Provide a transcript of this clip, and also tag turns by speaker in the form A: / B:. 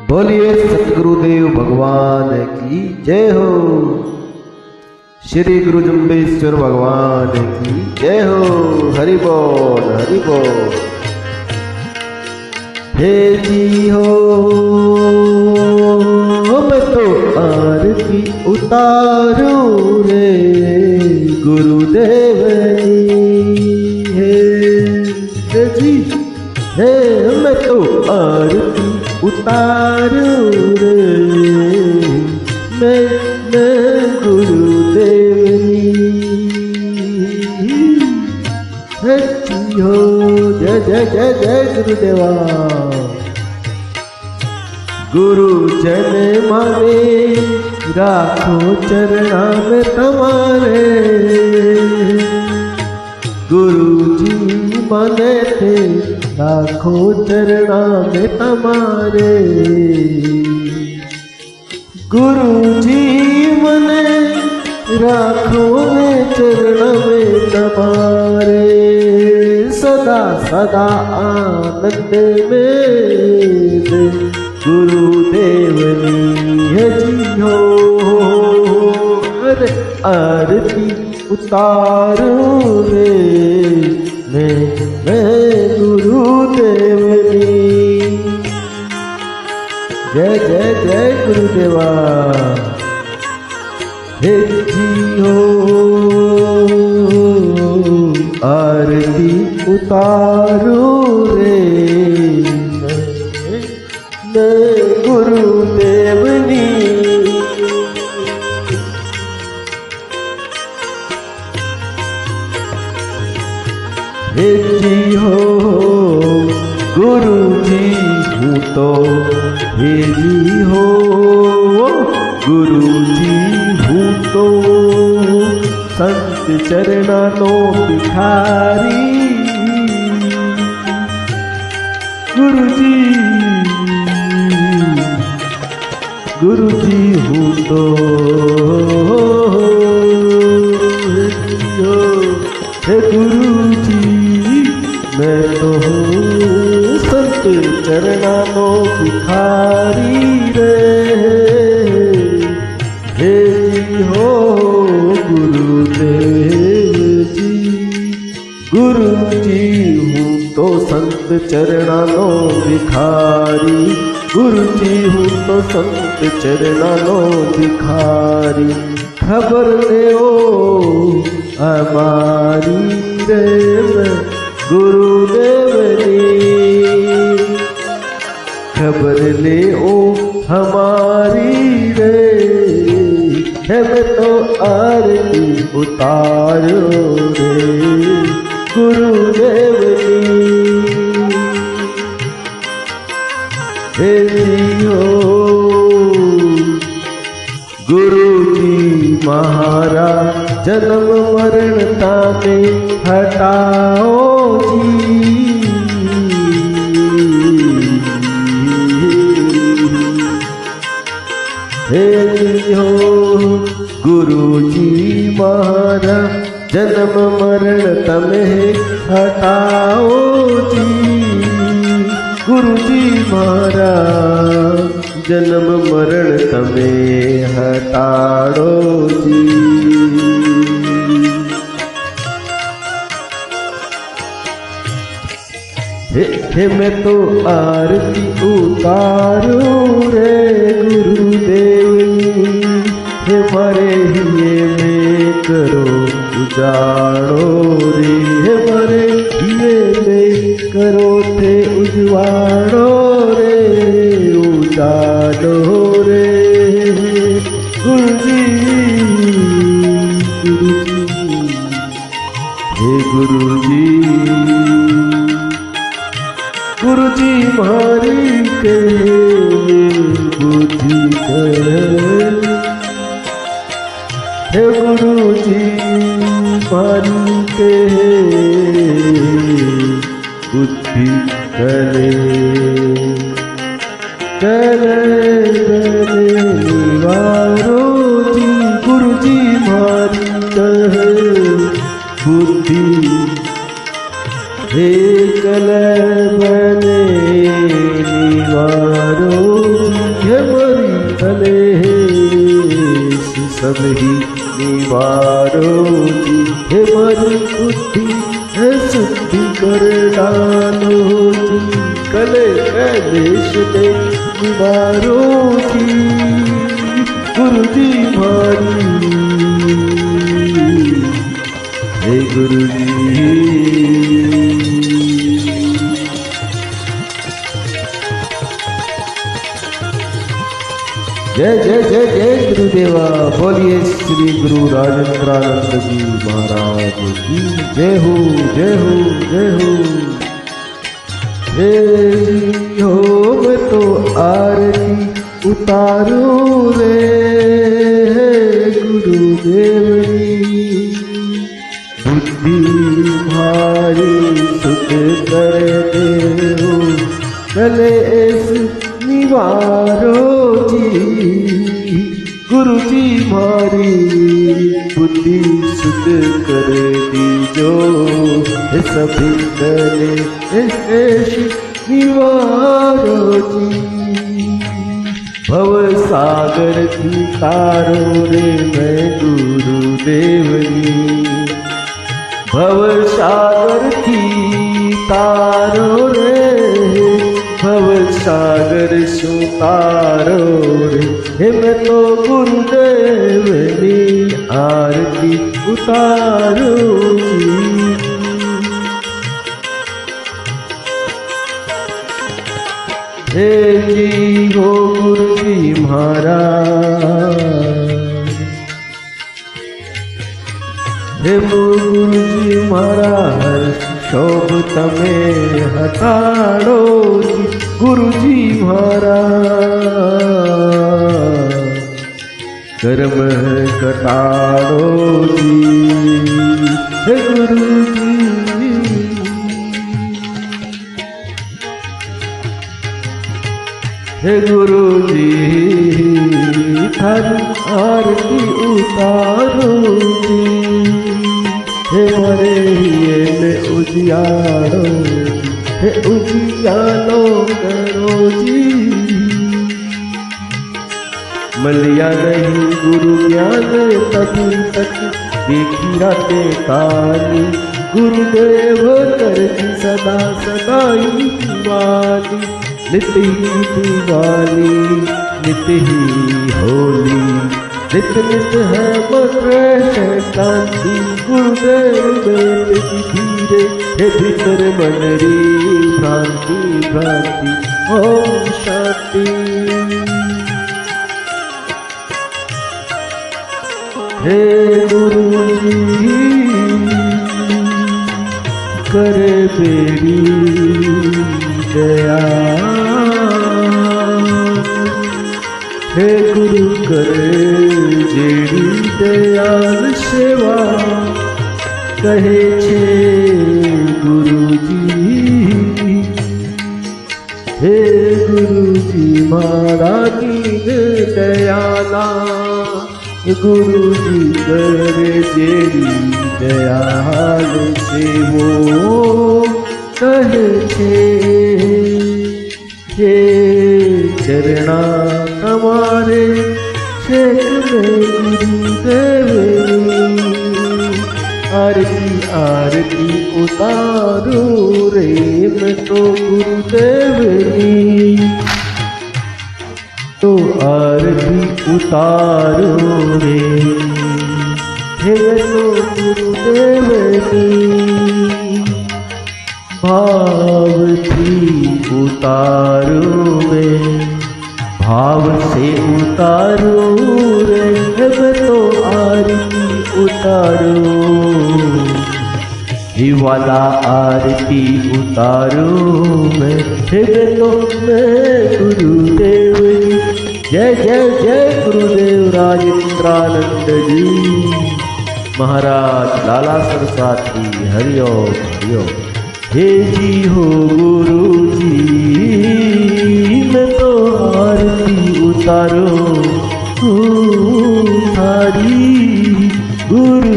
A: बोलिए सतगुरुदेव भगवान की जय हो। श्री गुरु जम्बेश्वर भगवान की जय हो। हरि बोल हरि बोल। हे जी हो मैं तो आरती उतारू रे गुरुदेव हे जी हे मैं तो आरती उतारू रे मैं गुरुदेवनी जी हो। जय जय जय जय गुरुदेवा। गुरुजन माने राखो चरणा में तुम्हारे गुरुजी माने थे राखो चरणा में तुम्हारे गुरुजी मने राखो ने चरण में तुम्हारे सदा सदा आनंद में गुरुदेवनी है जी हो। अरे आरती उतारू रे मैं गुरुदेवनी। जय जय जय गुरुदेवा। हे जी हो आरती उतारू रे मैं गुरुदेवनी। हे जी हो गुरु जी हूँ तो हे जी हो गुरु जी हूँ तो संत चरणा नो भिखारी गुरु जी हूँ तो हे गुरु जी मैं तो हूँ संत चरणा नो भिखारी रे। हे जी हो गुरुदेव जी हूँ तो संत चरणा नो भिखारी गुरु जी हूँ तो संत चरणा नो भिखारी। खबर ले ओ हमारी रे गुरुदेवनी खबर ले ओ हमारी रे मैं तो आरती उतारो रे गुरुदेवनी। हे जी हो गुरु जी महाराज जन्म मरण तामे हटाओ जी। हे जी हो गुरु जी महाराज जन्म मरण तमे हटाओ जी। गुरु जी महाराज जन्म मरण तमे हटाड़ो जी। हे मैं तो आरती उतारू रे गुरुदेवनी हे मारे हिये में करो उजाड़ो रे हे मारे हिये में करो थे उजवाड़ो रे उजाड़ो रे गुरुजी हे गुरुजी गुरुजी मारी के बुद्धि करे हे गुरुजी मारी के बुद्धि करे करे वारो जी गुरुजी मारी के बुद्धि हे कल बने निवार जी हमारी कलेश सब ही निवारो जी, हमारी बुद्धि है शुद्धि कर डालो जी, कलेश दे निवारो जी, गुरु जी हमारी हे गुरु जी। जय जय जय जय गुरुदेवा, बोलिए श्री गुरु राजेंद्रानंद जी महाराज की जय हो जय हो जय हो। हे हो मैं तो आरती उतारू रे गुरुदेव जी, बुद्धि भारी सुख कर देव, कलेश निवारो जी, गुरु जी मारी बुद्धि सुध कर दीजो, सभी कलेश निवारो जी, भव सागर की तारो रे मैं गुरुदेव जी, भव सागर की तारो रे, भव सागर सुतारो रे, हे मैं तो गुरुदेव नी आरती उतारो जी। हे जी हो गुरु जी महाराज, हे गुरु जी महाराज शोभ तमे हटाड़ो जी, गुरु जी महाराज कर्म कटाड़ो जी, हे गुरु जी। हे गुरु जी थारी आरती उतारो जी, हे मरे हिये में उजियारो, हे उजियालो करो जी, मलिया नहीं गुरु ज्ञान तभी तक देखी रातें काली, गुरुदेव करती सदा सदाई दीवानी, नित ही दिवाली नित ही होली, नित नित है मकर संक्रांति, गुरुदेव बेटे की धीरे हे भीतर मनरी भ्रांति भ्रांति ओम शांति। हे गुरु जी करे बेड़ी दया, हे गुरु करे जेड़ी दयाल सेवा, कहे छे गुरु जी, हे गुरु जी मारा दीन दयाला, गुरु जी करे जेड़ी दयाल सेवो, कहे छे हे चरणा हमारे क्षेत्र में गुरुदेव, आरती आरती उतारो रे मैं तो गुरुदेव तो आरती उतारो रे, हे तो गुरुदेव भाव थी उतारो रे, भाव से उतारो रे, मैं तो आरती उतारो, ही वाला आरती उतारो मैं, तो मैं गुरुदेव। जय जय जय गुरुदेव राजेंद्रानंद जी महाराज लाला सरस्वती, हरिओम हरिओम। हे जी हो गुरु जी मैं तो आरती उतारो थारी गुरु